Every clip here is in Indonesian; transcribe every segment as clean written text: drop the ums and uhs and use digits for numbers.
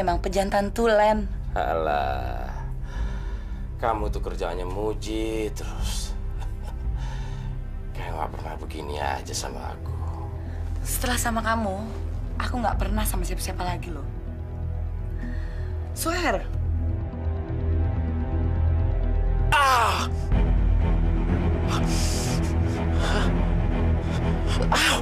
memang pejantan tulen. Alah, kamu tuh kerjaannya muji terus. Kayak nggak pernah begini aja sama aku. Setelah sama kamu, aku nggak pernah sama siapa-siapa lagi loh. Swear. Ah! Ow!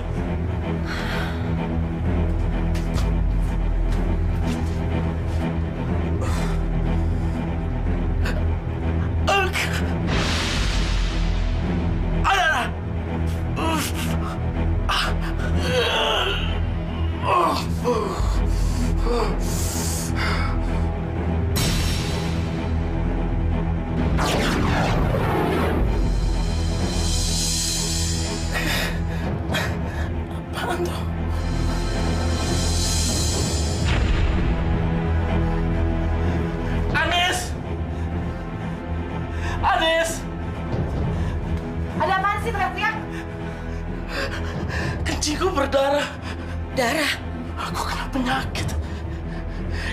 Apaan tuh? Anis! Anis! Ada apaan sih teriak-teriak? Kencingku berdarah. Darah. Aku kena penyakit.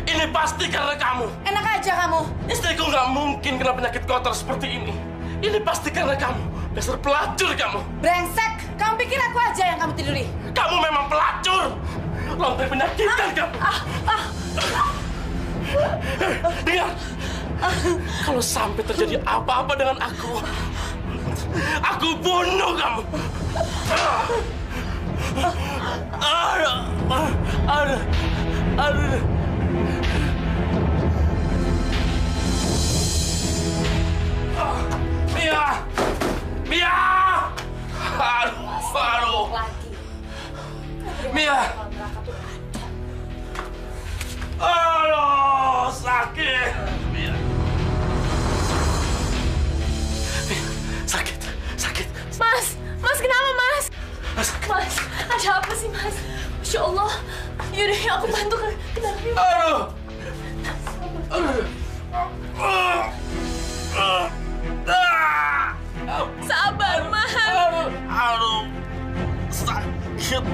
Ini pasti karena kamu. Enak aja kamu. Istriku nggak mungkin kena penyakit kotor seperti ini. Ini pasti karena kamu. Dasar pelacur kamu. Brengsek. Kamu pikir aku aja yang kamu tiduri? Kamu memang pelacur. Lontai penyakitan kamu. Dengar. Kalau sampai terjadi apa-apa dengan aku bunuh kamu. Aduh. Mia! Aduh. Mia! Aduh, sakit. Mia. Sakit. Mas kenapa mas? Mas, ada apa sih mas? Masya Allah. Yaudah, aku bantu ke dalam yuk. Sabar mas. Aduh, sakit.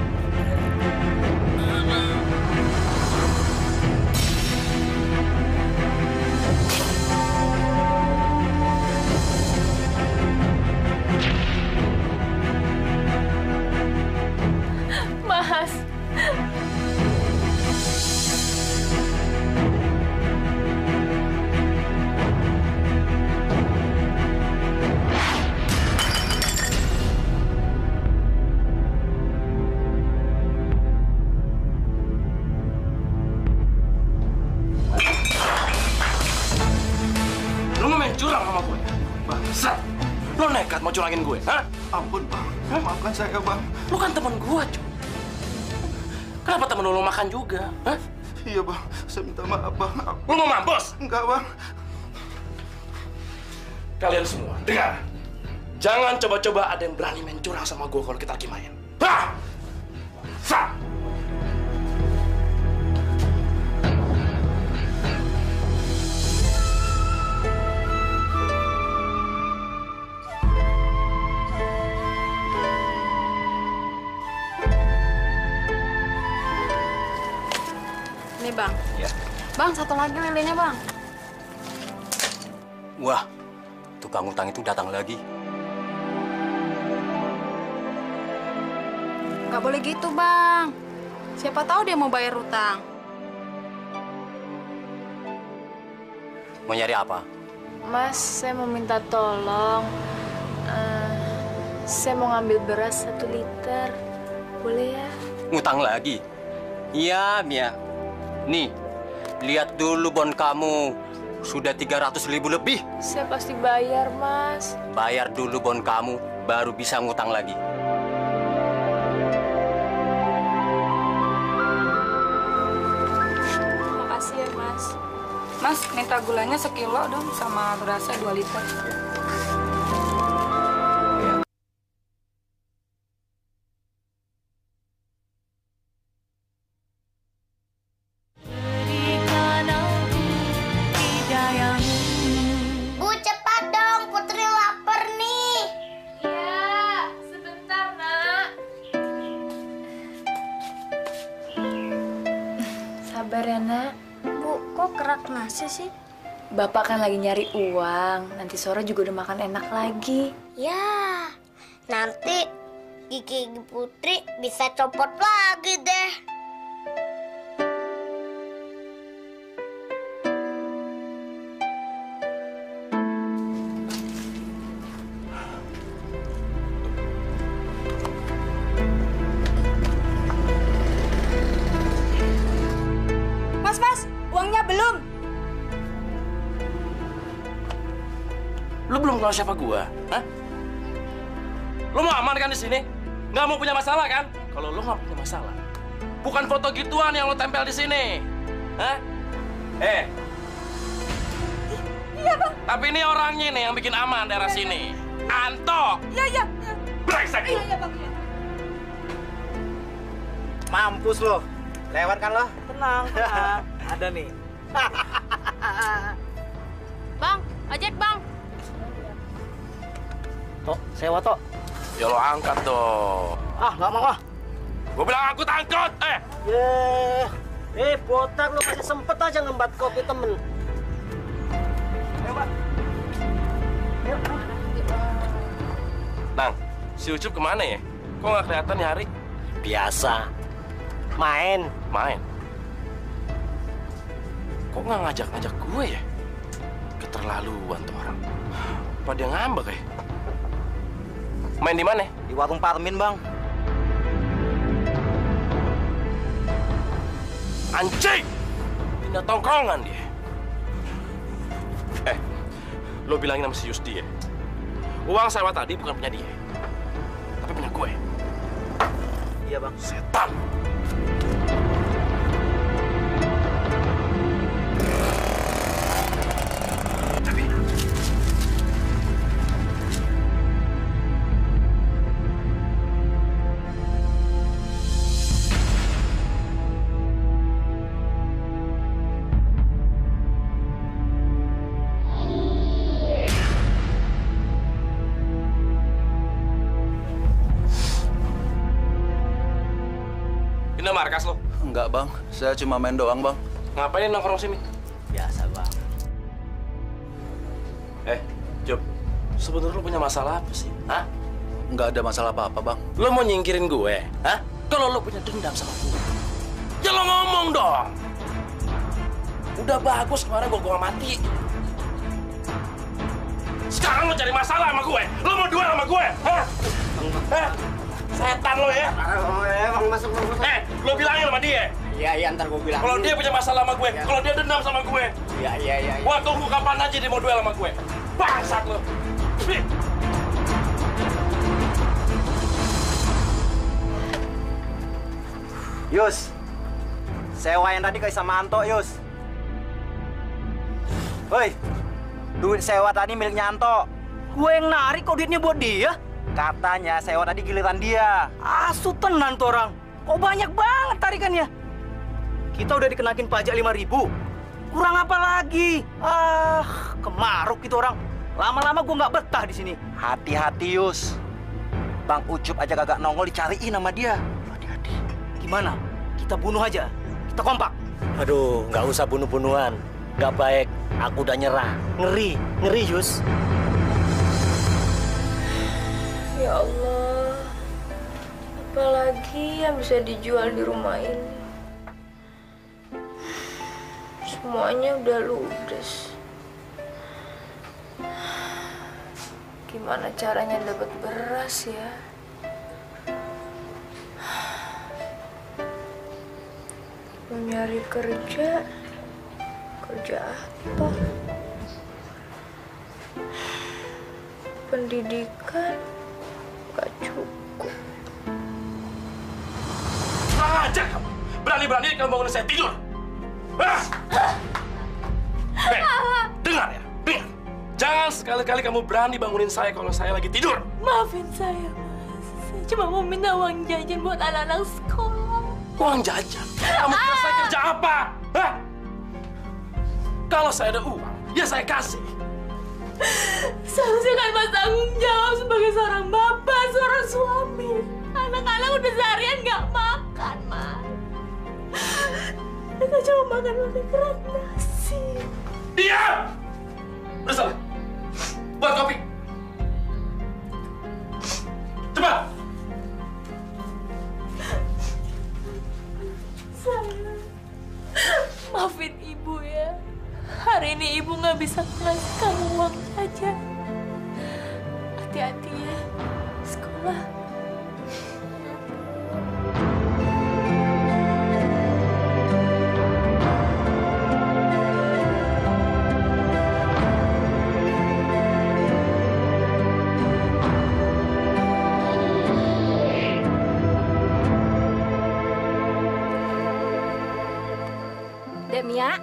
Mas. Lu mau main curang sama gue? Bangsat! Lu nekat mau curangin gue, hah? Ampun, Bang. Maafkan saya, Bang. Lu kan teman gue, cuy. Kenapa temen lu makan juga, hah? Iya, Bang. Saya minta maaf, Bang. Lu mau mampus? Enggak, Bang. Kalian semua, dengar. Jangan coba-coba ada yang berani main curang sama gue kalau kita lagi main. Hah? Bangsat! Nih bang. Ya. Bang, satu lagi lilinnya bang. Wah, tukang utang itu datang lagi. Gak boleh gitu bang. Siapa tahu dia mau bayar utang. Mau nyari apa? Mas, saya mau minta tolong. Saya mau ngambil beras 1 liter. Boleh ya? Ngutang lagi? Iya, Mia. Nih, lihat dulu bon kamu. Sudah 300.000 lebih. Saya pasti bayar, Mas. Bayar dulu bon kamu, baru bisa ngutang lagi. Makasih ya, Mas. Mas, minta gulanya 1 kilo dong, sama berasnya 2 liter. Bu, cepat dong. Putri lapar nih. Iya, sebentar, Nak. Sabar ya, Nak. Bu, Masa sih? Bapak kan lagi nyari uang. Nanti sore juga udah makan enak lagi. Ya, nanti gigi Putri bisa copot lagi deh. Mas, uangnya belum. Lu belum kenal siapa gua, hah? Lu mau aman kan di sini? Nggak mau punya masalah kan? Kalau lu nggak punya masalah, bukan foto gituan yang lu tempel di sini, hah? Iya, Bang. Tapi ini orangnya nih yang bikin aman daerah sini. Anto. Iya. Brengsek lu. Iya, Bang. Mampus lo. Lewat kan lo? Tenang. Ada nih. Bang, ojek bang. Tok, sewa Tok. Ya lo angkat dong. Ah, nggak mau ah. Gua bilang angkut. Botak lo masih sempet aja ngembat kopi temen. Nang, si Ucup kemana ya? Kok nggak kelihatan ya hari? Biasa. Main. Kok nggak ngajak-ngajak gue ya? Keterlaluan tuh orang. Apa dia ngambek ya? Main di mana? Di warung Parmin, Bang. Anjing! Pindah tongkrongan dia. Lo bilangin sama si Yusdi ya? Uang sewa tadi bukan punya dia, tapi punya gue. Iya, Bang. Setan! Ini markas lo? Enggak, Bang. Saya cuma main doang, Bang. Ngapain nongkrong sini? Biasa, Bang. Job, sebenarnya lo punya masalah apa sih? Hah? Enggak ada masalah apa-apa, Bang. Lo mau nyingkirin gue? Hah? Kalau lo punya dendam sama gue, ya lo ngomong dong. Udah bagus kemarin gue mati. Sekarang lo cari masalah sama gue? Lo mau duel sama gue? Hah? Setan lo ya? Bang, masuk. Lo bilangin sama dia. Iya, ntar gue bilang. Kalau dia punya masalah sama gue, kalau dia dendam sama gue, Iya. gua tunggu kapan aja dia mau duel sama gue. Bangsat lo. Yus, sewa yang tadi kayak sama Anto, Yus. Woi, duit sewa tadi miliknya Anto. Gue yang narik kok duitnya buat dia? Katanya sewa tadi giliran dia. Asu tenan tuh orang. Kok banyak banget tarikannya? Kita udah dikenakin pajak 5.000. Kurang apa lagi? Kemaruk gitu orang. Lama-lama gue nggak betah di sini. Hati-hati, Yus. Bang Ucup aja kagak nongol dicariin sama dia. Hati-hati. Gimana? Kita bunuh aja. Kita kompak. Aduh, nggak usah bunuh-bunuhan. Nggak baik. Aku udah nyerah. Ngeri, Yus. Ya Allah, apalagi yang bisa dijual di rumah ini? Semuanya udah ludes. Gimana caranya dapat beras ya? Mau nyari kerja apa? Pendidikan gak cukup. Aja kamu, berani-berani kamu bangun saya tidur. Dengar ya, dengar. Jangan sekali-kali kamu berani bangunin saya kalau saya lagi tidur. Maafin saya, Mas. Saya cuma mau minta uang jajan buat anak-anak sekolah. Uang jajan? Kamu kira saya kerja apa? Hah? Kalau saya ada uang, ya saya kasih. Seharusnya kan Mas tanggung jawab sebagai seorang bapak, seorang suami. Anak-anak udah seharian nggak makan, Mas. Kita cuma makan keran nasi. Diam! Udah salah. Buat kopi. Cepat! Sayang, maafin ibu ya. Hari ini ibu nggak bisa ngasih kamu uang saja. Hati-hati ya, sekolah. Mia.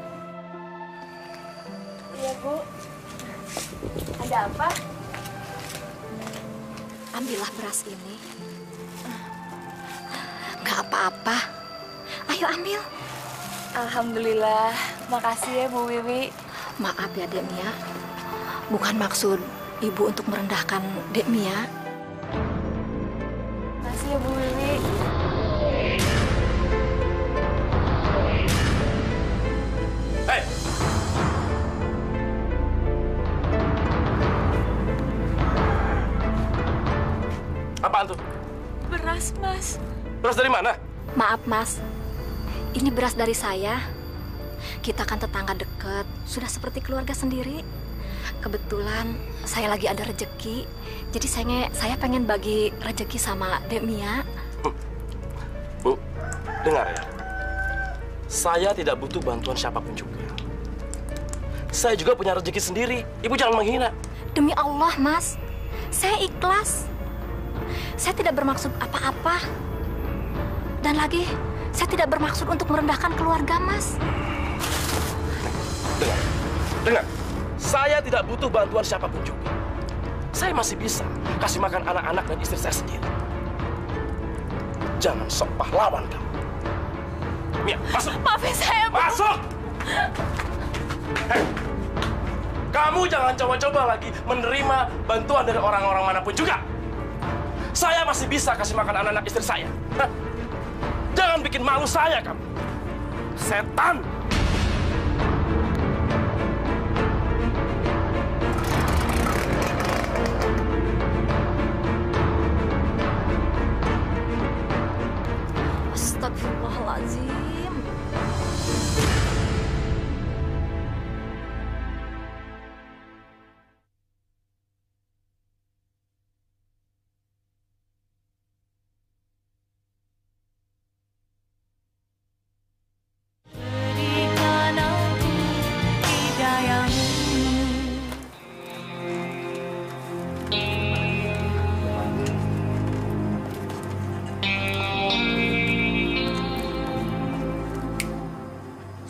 Iya, Bu. Ada apa? Ambillah beras ini. Gak apa-apa. Ayo ambil. Alhamdulillah. Makasih ya, Bu Wiwi. Maaf ya, Dek Mia. Bukan maksud Ibu untuk merendahkan Dek Mia. Makasih ya, Bu Wiwi. Hei! Apaan tuh? Beras, Mas. Beras dari mana? Maaf, Mas. Ini beras dari saya. Kita kan tetangga dekat, sudah seperti keluarga sendiri. Kebetulan saya lagi ada rejeki, jadi saya pengen bagi rejeki sama Dek Mia. Bu, dengar ya. Saya tidak butuh bantuan siapapun juga. Saya juga punya rezeki sendiri. Ibu jangan menghina. Demi Allah, Mas. Saya ikhlas. Saya tidak bermaksud apa-apa. Dan lagi, saya tidak bermaksud untuk merendahkan keluarga, Mas. Dengar. Saya tidak butuh bantuan siapapun juga. Saya masih bisa kasih makan anak-anak dan istri saya sendiri. Jangan sok pahlawan kamu. Mia, masuk! Maafin saya, Bu. Masuk! Hei, kamu jangan coba-coba lagi menerima bantuan dari orang-orang manapun juga. Saya masih bisa kasih makan anak-anak istri saya. Hah? Jangan bikin malu saya, kamu. Setan! Astagfirullahaladzim.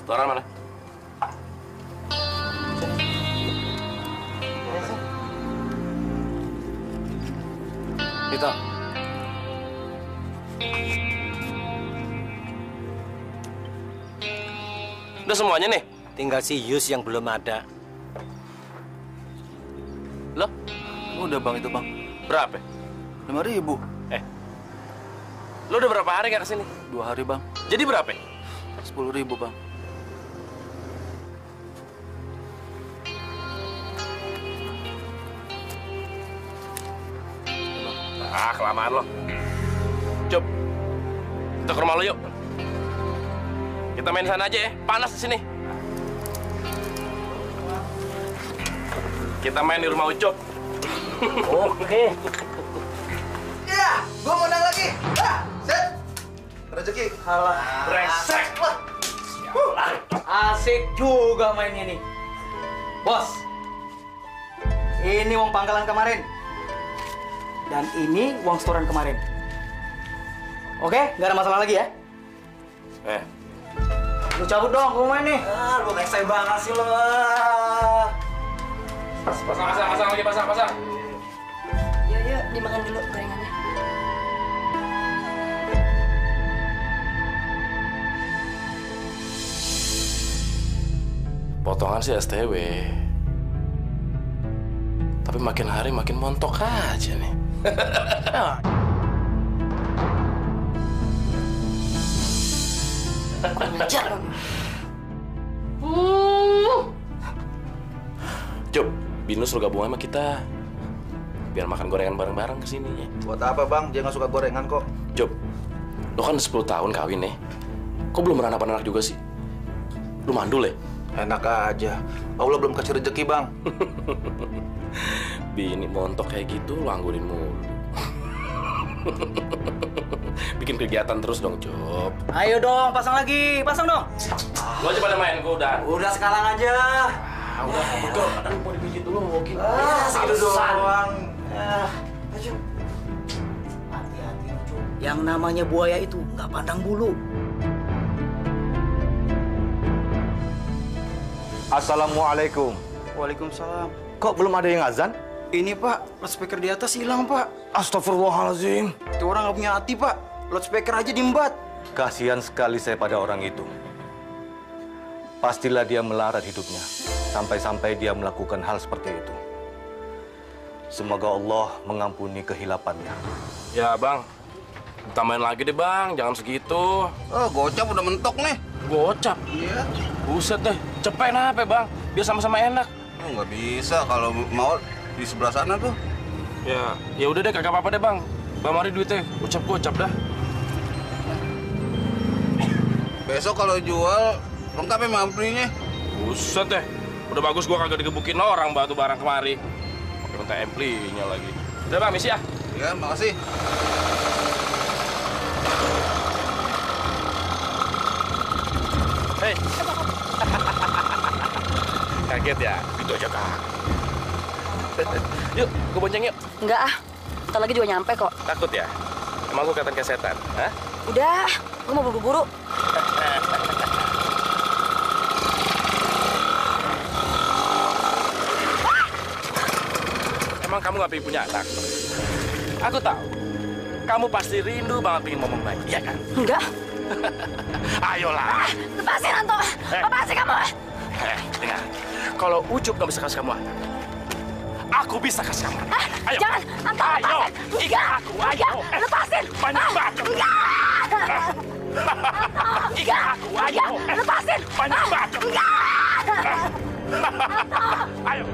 Setoran mana? Kita. Udah semuanya nih? Tinggal si Yus yang belum ada. Loh? Udah bang itu bang. Berapa? 5.000. Lo udah berapa hari nggak kesini? 2 hari bang. Jadi berapa? 10.000 bang. Ah, kelamaan lo. Coba kita ke rumah lo yuk. Kita main sana aja ya, panas di sini. Kita main di rumah Ucup. Oke. Iya, gua mau menang lagi. Set. Rezeki. Alah, Brengsek. asik juga mainnya nih. Bos, ini uang pangkalan kemarin. Dan ini uang setoran kemarin. Oke, nggak ada masalah lagi ya? Lu cabut dong, gua main nih. Lu rese banget sih lo. Pasang lagi, pasang. Yuk, dimakan dulu gorengannya. Potongan sih STW. Tapi makin hari makin montok aja nih. Kurang ajar kamu. Job, Bino suruh gabung sama kita. Biar makan gorengan bareng-bareng kesini ya. Buat apa bang? Dia nggak suka gorengan kok. Job, lo kan 10 tahun kawin nih. Kok belum beranak anak juga sih? Lu mandul ya? Enak aja. Allah belum kasih rezeki bang. Bini montok kayak gitu, lu anggurin mulu. Bikin kegiatan terus dong, Job. Ayo dong, pasang lagi, pasang dong. Lu aja pada main, gua udah. Udah sekarang aja. Udah, betul. Aduh, mau dipijit dulu, mau mungkin. Segitu doang. Ayo. Hati-hati, Ucup. Yang namanya buaya itu nggak pandang bulu. Assalamualaikum. Waalaikumsalam. Kok belum ada yang azan? Ini Pak, loudspeaker di atas hilang Pak. Astagfirullahaladzim. Itu orang nggak punya hati Pak. Loudspeaker aja diembat. Kasihan sekali saya pada orang itu. Pastilah dia melarat hidupnya. Sampai-sampai dia melakukan hal seperti itu. Semoga Allah mengampuni kehilapannya. Ya, Bang. Tambahin lagi deh, Bang. Jangan segitu. Oh, gocap udah mentok nih. Gocap? Iya. Buset deh. Cepain apa, Bang? Biar sama-sama enak. Oh, nggak bisa kalau mau di sebelah sana tuh. Ya udah deh, kagak apa-apa deh, Bang. Bang, mari duitnya. Gocap dah. Besok kalau jual lengkap ya amplinya. Buset deh. Udah bagus gua kagak digebukin orang batu barang kemari. Pakai minta amplinya lagi. Udah, Bang, misi ya. Iya, makasih. Hei. Kaget ya? Itu aja, Kak. Yuk, gua bonceng yuk. Enggak ah, ntar lagi juga nyampe kok. Takut ya? Emang gua kelihatan kayak setan? Hah? Udah, gua mau buru-buru. Emang kamu nggak pengen punya anak? Aku tahu. Kamu pasti rindu banget pengen ngomong baik, iya kan? Enggak. Ayolah. Lepasin, Anto. Apaan sih kamu? Dengar. Kalau Ucup nggak bisa kasih kamu anak, aku bisa kasih kamu anak. Ayo. Jangan, Anto, Ayo. lepasin. Ikat aku, ayo. Lepasin. Banyak banget. Enggak. Ikat aku, ayo. Lepasin. Banyak banget. Ayo.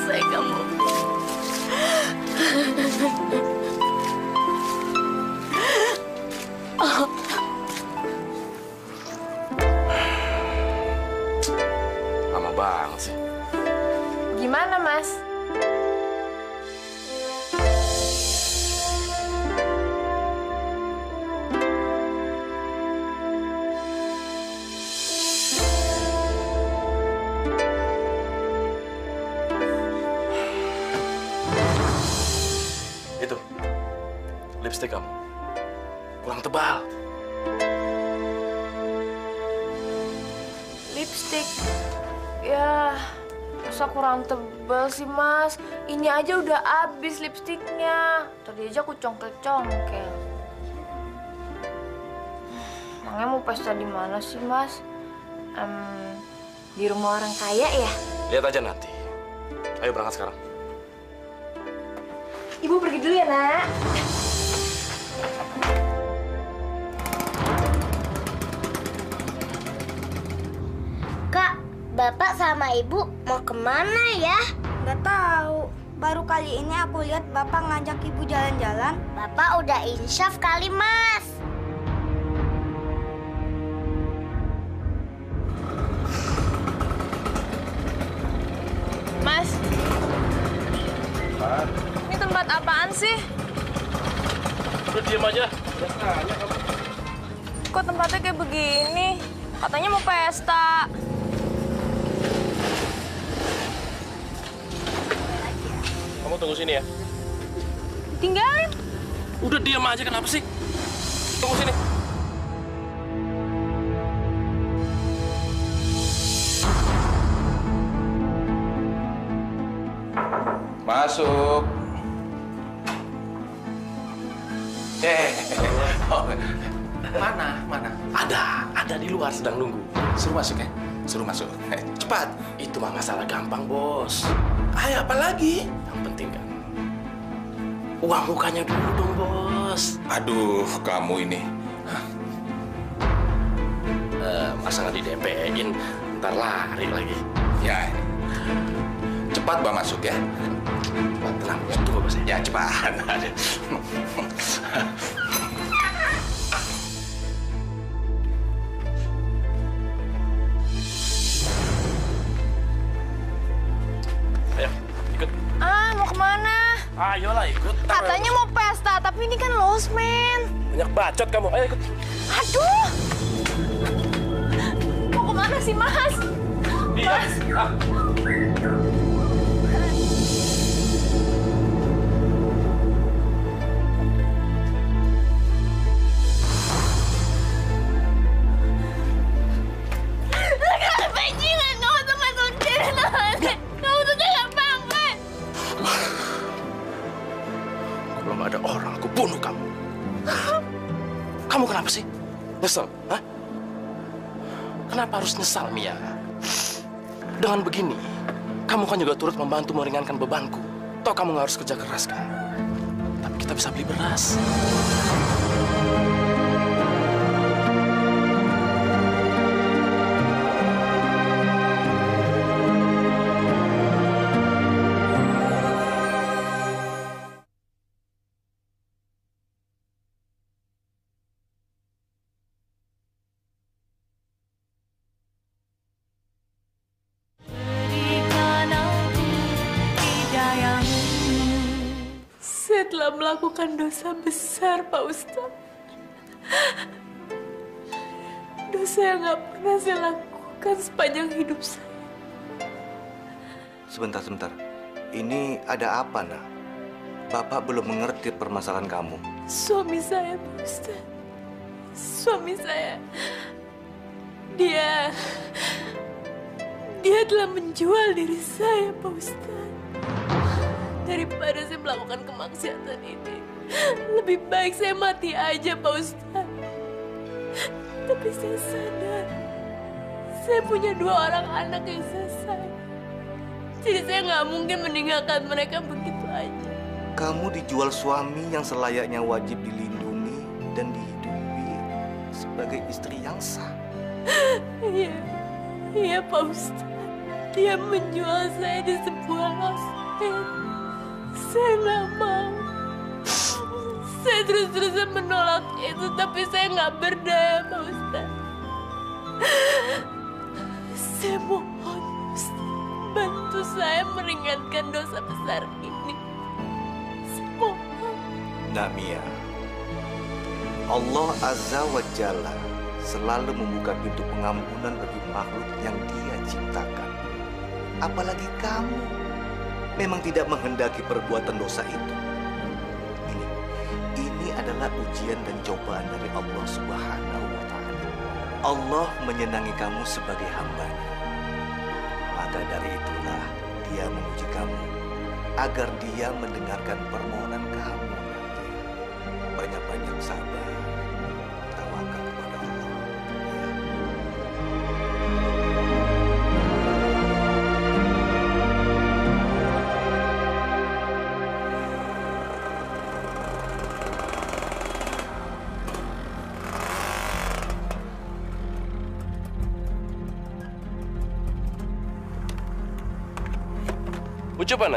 Saya kamu. Lama banget sih. Gimana, Mas? Itu. Lipstick kamu. Kurang tebal. Lipstick. Ya, masa kurang tebal sih, Mas? Ini aja udah habis lipstiknya. Tadi aja aku congkel-congkel. Emangnya mau pesta di mana sih, Mas? Di rumah orang kaya ya? Lihat aja nanti. Ayo berangkat sekarang. Ibu pergi dulu ya, Nak. Kak, Bapak sama Ibu mau kemana ya? Nggak tahu. Baru kali ini aku lihat Bapak ngajak Ibu jalan-jalan. Bapak udah insyaf kali, Mas. Mas. Ini tempat apaan sih? Udah diem aja. Udah tanya kamu. Kok tempatnya kayak begini? Katanya mau pesta. Kamu tunggu sini ya. Tinggalin. Udah diam aja, kenapa sih? Tunggu sini. Masuk. Mana? Ada di luar sedang nunggu. Suruh masuk ya. suruh masuk. Cepat. Itu mah masalah gampang, Bos. Ayo, apa lagi? Yang penting kan uang mukanya dulu dong, Bos. Aduh, kamu ini. Masa nggak di-DP-in, ntar lari lagi. Ya, cepat Bang masuk ya. Tenang, tunggu Bos. Ya, cepat. Ayo, ikut. Mau kemana? Ayolah ikut. Katanya mau pesta, tapi ini kan lost man. Banyak bacot kamu. Ayo ikut. Aduh! Mau kemana sih, Mas? Mas! Kalau nggak ada orang, aku bunuh kamu. Kamu kenapa sih? Nyesel? Hah? Kenapa harus nyesal, Mia? Dengan begini, kamu kan juga turut membantu meringankan bebanku. Toh kamu nggak harus kerja keras, kan? Tapi kita bisa beli beras. Saya telah melakukan dosa besar, Pak Ustadz. Dosa yang nggak pernah saya lakukan sepanjang hidup saya. Sebentar. Ini ada apa, Nak? Bapak belum mengerti permasalahan kamu. Suami saya, Pak Ustadz. Suami saya. Dia telah menjual diri saya, Pak Ustadz. Daripada saya melakukan kemaksiatan ini, lebih baik saya mati aja, Pak Ustadz. Tapi saya sadar, saya punya 2 orang anak yang saya sayang. Jadi saya nggak mungkin meninggalkan mereka begitu aja. Kamu dijual suami yang selayaknya wajib dilindungi dan dihidupi sebagai istri yang sah. Iya, Pak Ustadz. Dia menjual saya di sebuah hotel. Saya nggak mau. Saya terus-terusan menolak itu, tapi saya nggak berdaya, Pak Ustadz. Saya mohon, Ustadz, bantu saya meringankan dosa besar ini. Saya mohon. Nak Mia, Allah Azza wa Jalla selalu membuka pintu pengampunan bagi makhluk yang Dia ciptakan. Apalagi kamu memang tidak menghendaki perbuatan dosa itu. Ini adalah ujian dan cobaan dari Allah Subhanahu wa Ta'ala. Allah menyenangi kamu sebagai hamba-Nya. Maka dari itulah Dia menguji kamu agar Dia mendengarkan permohonan kamu. Banyak-banyak sabar, tawakal kepada Allah. Ucup mana?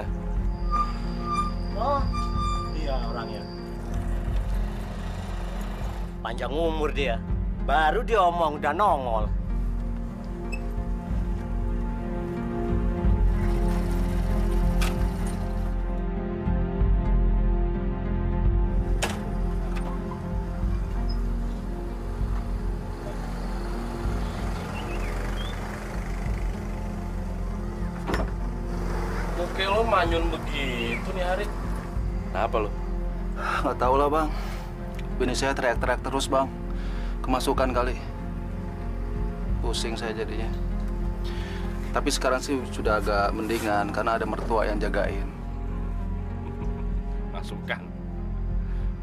Oh, iya orangnya. Panjang umur dia. Baru dia omong udah nongol. Oke, lo manyun begitu nih hari. Kenapa lo? Nggak tahu lah, Bang. Bini saya teriak-teriak terus, Bang. Kemasukan kali. Pusing saya jadinya. Tapi sekarang sih sudah agak mendingan karena ada mertua yang jagain. Masukan?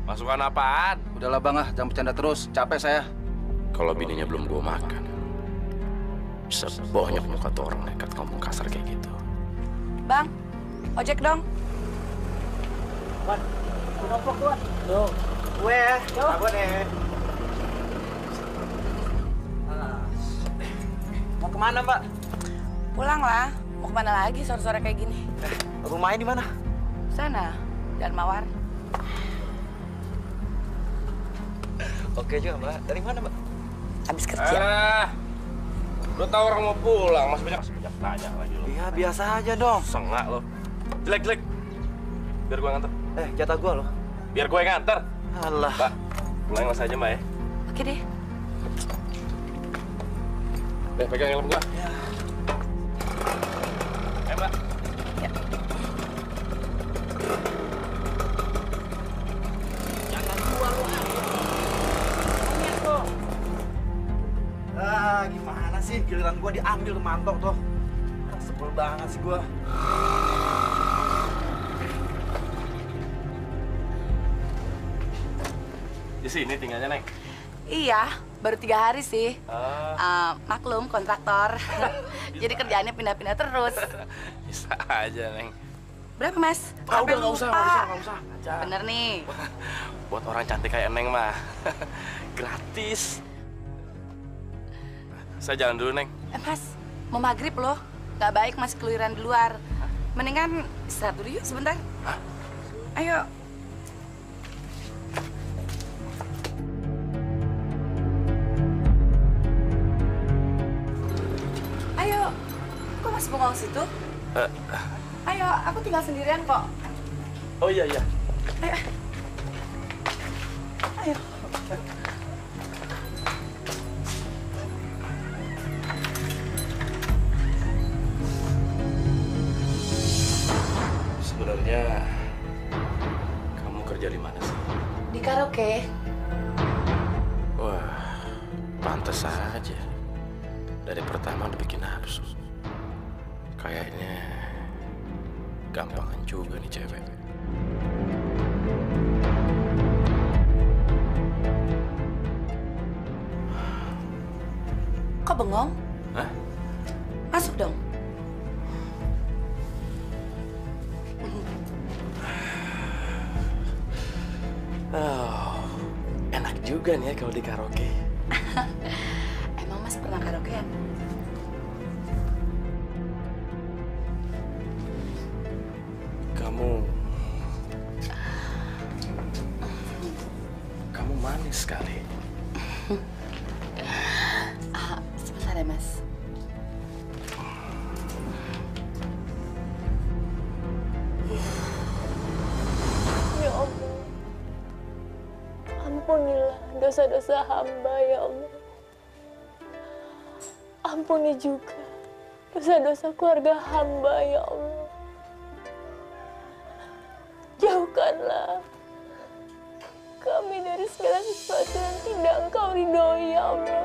Masukan apaan? Udahlah, Bang, jangan bercanda terus. Capek saya. Kalau bininya belum gua makan, Bisa bonyok muka tuh orang nekat ngomong kasar kayak gitu. Bang, ojek dong. Wan, kenapa tuan? Tuh, gue ya, abon ya. Mau kemana Mbak? Pulang lah. Mau kemana lagi sore-sore kayak gini? Rumahnya di mana? Sana, Jalan Mawar. Oke juga Mbak. Dari mana Mbak? Habis kerja. Lo tau orang mau pulang, masih banyak tanya lagi lo. Iya, biasa aja dong. Sengak lo. Jelek. Biar gue nganter. Jatah gue loh. Biar gue nganter. Alah. Mbak, pulang mas aja Mbak ya. Oke deh. Pegang helm gue. Ya. Mbak. Ya. Jangan gua lu gimana sih giliran gua diambil mantok tuh. Sebel banget sih gua. Di sini tinggalnya, Neng? Iya, baru 3 hari sih. Maklum, kontraktor. Jadi kerjaannya pindah-pindah terus. Bisa aja, Neng. Berapa, Mas? Udah, nggak usah. Bener nih. Buat orang cantik kayak Neng mah. Gratis. Saya jalan dulu, Neng. Mas, mau maghrib loh. Nggak baik masih keluyuran di luar. Mendingan istirahat dulu yuk sebentar. Ayo. Ayo. Kok masih bengong situ? Ayo, aku tinggal sendirian kok. Oh iya. Ayo. Ayo. Sebenarnya kamu kerja di mana sih? Di karaoke. Wah, pantas saja. Dari pertama udah bikin nafsu. Kayaknya gampangan juga nih cewek. Kok bengong? Hah? Masuk dong. Oh, enak juga nih ya kalau di karaoke. Emang Mas pernah karaokean? Kamu manis sekali. Sebentar ya, Mas. Ya Allah, ampunilah dosa-dosa hamba ya Allah. Ampuni juga dosa-dosa keluarga hamba ya Allah. Jauhkanlah kami dari segala sesuatu yang tidak Engkau ridhoi ya Allah.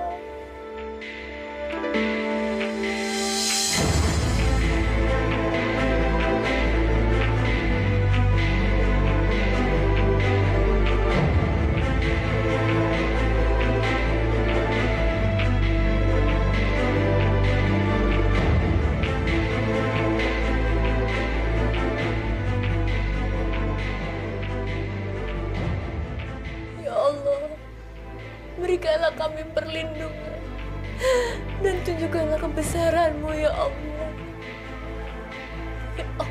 Berikanlah kami perlindungan dan tunjukkanlah kebesaran-Mu ya Allah. Ya Allah.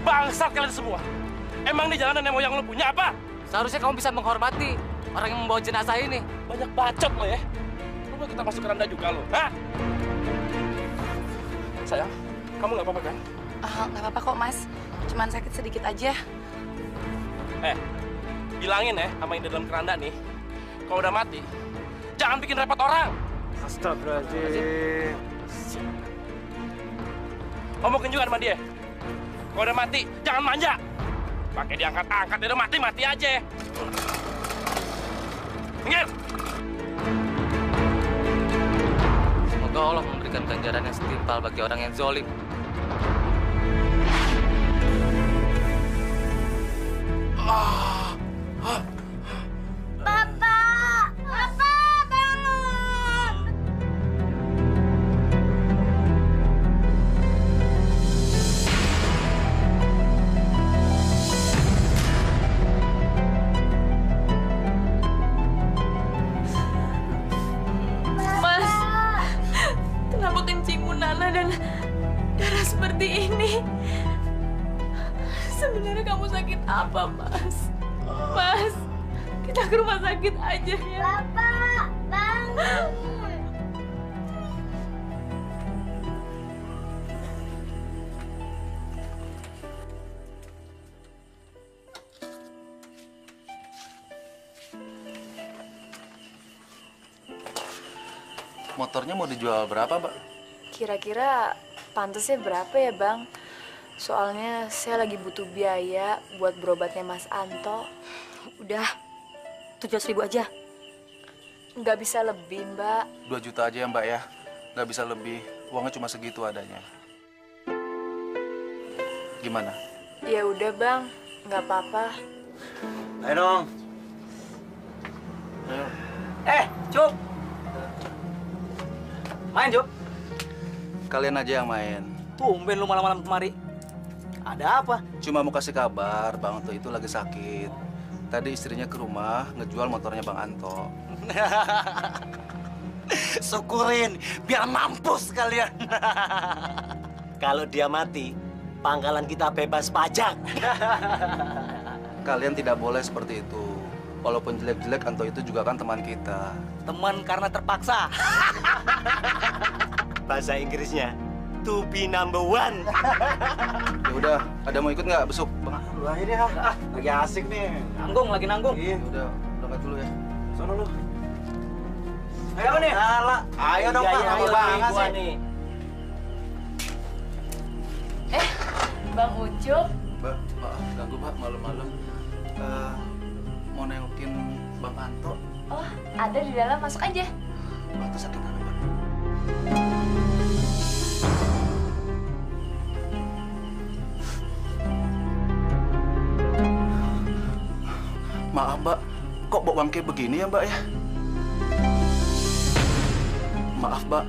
Bangsat kalian semua. Emang di jalanan yang moyang lo punya apa? Seharusnya kamu bisa menghormati orang yang membawa jenazah ini. Banyak bacot lo ya. Lo mau kita masuk keranda juga lo, hah? Sayang, kamu nggak apa-apa kan? Nggak apa-apa kok, Mas. Cuman sakit sedikit aja. Bilangin ya sama yang di dalam keranda nih, kalau udah mati, jangan bikin repot orang. Astagfirullahaladzim. Ngomongin juga sama dia. Kalau udah mati, jangan manja. Pakai diangkat-angkat, dia udah mati aja. Minggir! Semoga Allah memberikan ganjaran yang setimpal bagi orang yang zolim. Bapak! Bapak, bangun! Mas, kenapa kencingmu Nana dan darah seperti ini? Sebenarnya kamu sakit apa, Mas? Mas, kita ke rumah sakit aja ya. Bapak, bangun! Motornya mau dijual berapa, Mbak? Kira-kira pantasnya berapa ya, Bang? Soalnya saya lagi butuh biaya buat berobatnya Mas Anto. Udah, 700.000 aja. Nggak bisa lebih, Mbak. 2 juta aja ya, Mbak ya. Nggak bisa lebih. Uangnya cuma segitu adanya. Gimana? Ya udah, Bang. Nggak apa-apa. Ayo dong. Cup. Main, Cup. Kalian aja yang main. Tumben lu malam-malam kemari. Ada apa? Cuma mau kasih kabar, Bang Anto itu lagi sakit. Tadi istrinya ke rumah ngejual motornya Bang Anto. Syukurin, biar mampus kalian. Kalau dia mati, pangkalan kita bebas pajak. Kalian tidak boleh seperti itu. Walaupun jelek-jelek, Anto itu juga kan teman kita. Teman karena terpaksa. Bahasa Inggrisnya, to be number one. Ya udah, ada mau ikut nggak besok? Bang, lu aja deh, lagi asik nih. Lagi nanggung. Iya, udah berangkat dulu ya. Sono lu. Ayo nih. Ayo dong, Pak. Lama banget sih. Bang Ucup. Mbak, maaf ganggu, Mbak, malam-malam. Mau nengokin Bang Anto. Oh, ada di dalam. Masuk aja. Mbak tuh sakit apa, Mbak? Maaf, Mbak. Kok bawa bangke begini ya, Mbak ya? Maaf, Mbak.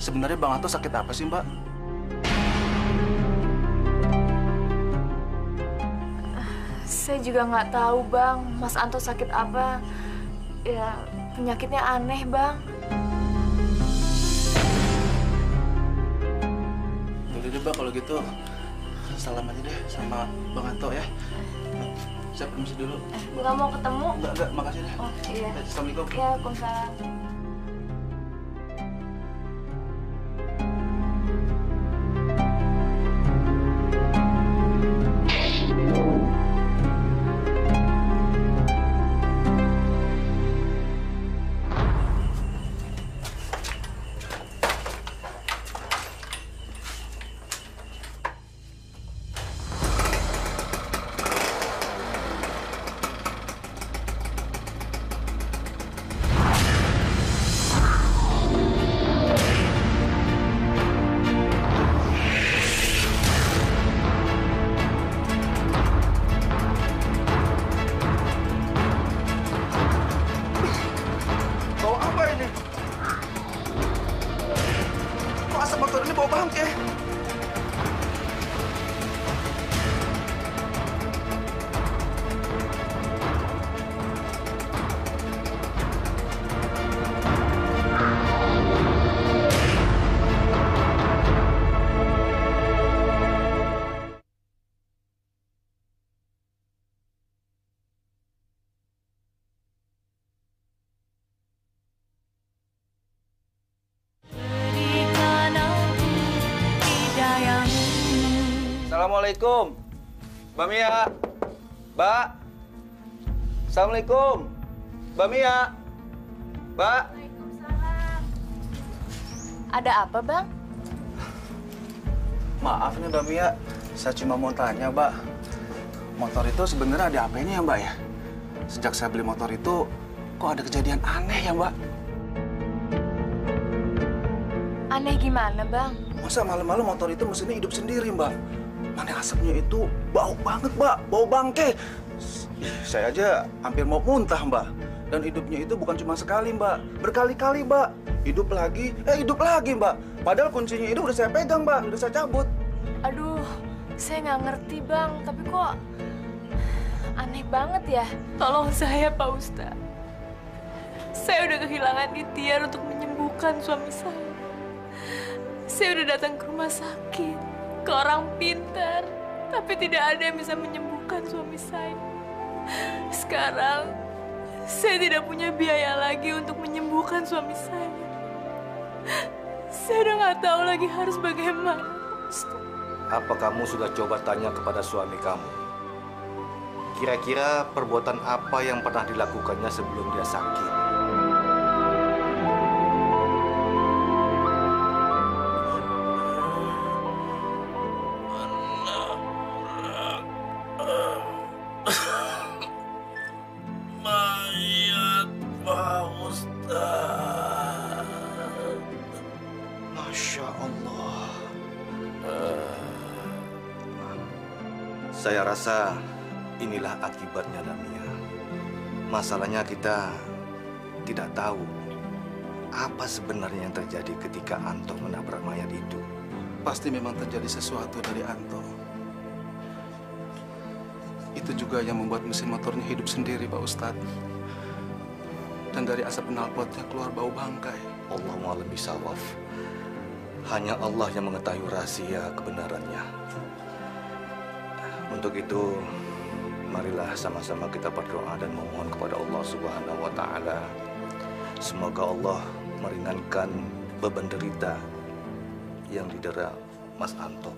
Sebenarnya Bang Anto sakit apa sih, Mbak? Saya juga nggak tahu, Bang. Mas Anto sakit apa? Ya, penyakitnya aneh, Bang. Udah deh, Mbak, kalau gitu salam aja deh sama Bang Anto ya. Saya permisi dulu. Nggak mau ketemu? Enggak, makasih deh. Oh, iya. Assalamualaikum. Ya, Waalaikumsalam. Bawa apa ini? Kok asap motor ini bawa bangke? Assalamualaikum. Mbak Mia. Mbak. Assalamualaikum. Mbak Mia. Mbak. Ada apa, Bang? Maaf nih Mbak Mia, saya cuma mau tanya Mbak. Motor itu sebenarnya ada apa ini ya Mbak ya? Sejak saya beli motor itu, kok ada kejadian aneh ya Mbak? Aneh gimana, Bang? Masa malam-malam motor itu mesinnya hidup sendiri Mbak? Mana asapnya itu bau banget Mbak, bau bangke. Saya aja hampir mau muntah Mbak. Dan hidupnya itu bukan cuma sekali Mbak, berkali-kali Mbak. Hidup lagi Mbak. Padahal kuncinya itu udah saya pegang Mbak, udah saya cabut. Aduh, saya nggak ngerti, Bang. Tapi kok aneh banget ya? Tolong saya, Pak Ustadz. Saya udah kehilangan ikhtiar untuk menyembuhkan suami saya. Saya udah datang ke rumah sakit, ke orang pintar, tapi tidak ada yang bisa menyembuhkan suami saya. Sekarang, saya tidak punya biaya lagi untuk menyembuhkan suami saya. Saya udah nggak tahu lagi harus bagaimana. Apa kamu sudah coba tanya kepada suami kamu? Kira-kira perbuatan apa yang pernah dilakukannya sebelum dia sakit? Mayat Pak Ustaz. Masya Allah. Saya rasa inilah akibatnya, Lamia. Masalahnya kita tidak tahu apa sebenarnya yang terjadi ketika Anto menabrak mayat itu. Pasti memang terjadi sesuatu dari Anto. Itu juga yang membuat mesin motornya hidup sendiri, Pak Ustadz. Dan dari asap knalpotnya keluar bau bangkai. Allahu a'lam bishawab. Hanya Allah yang mengetahui rahasia kebenarannya. Untuk itu, marilah sama-sama kita berdoa dan memohon kepada Allah Subhanahu wa Ta'ala. Semoga Allah meringankan beban derita yang didera Mas Anto.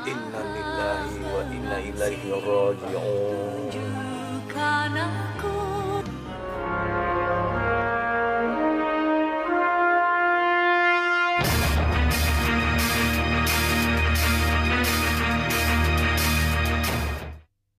Inna lillahi wa inna ilaihi raji'un.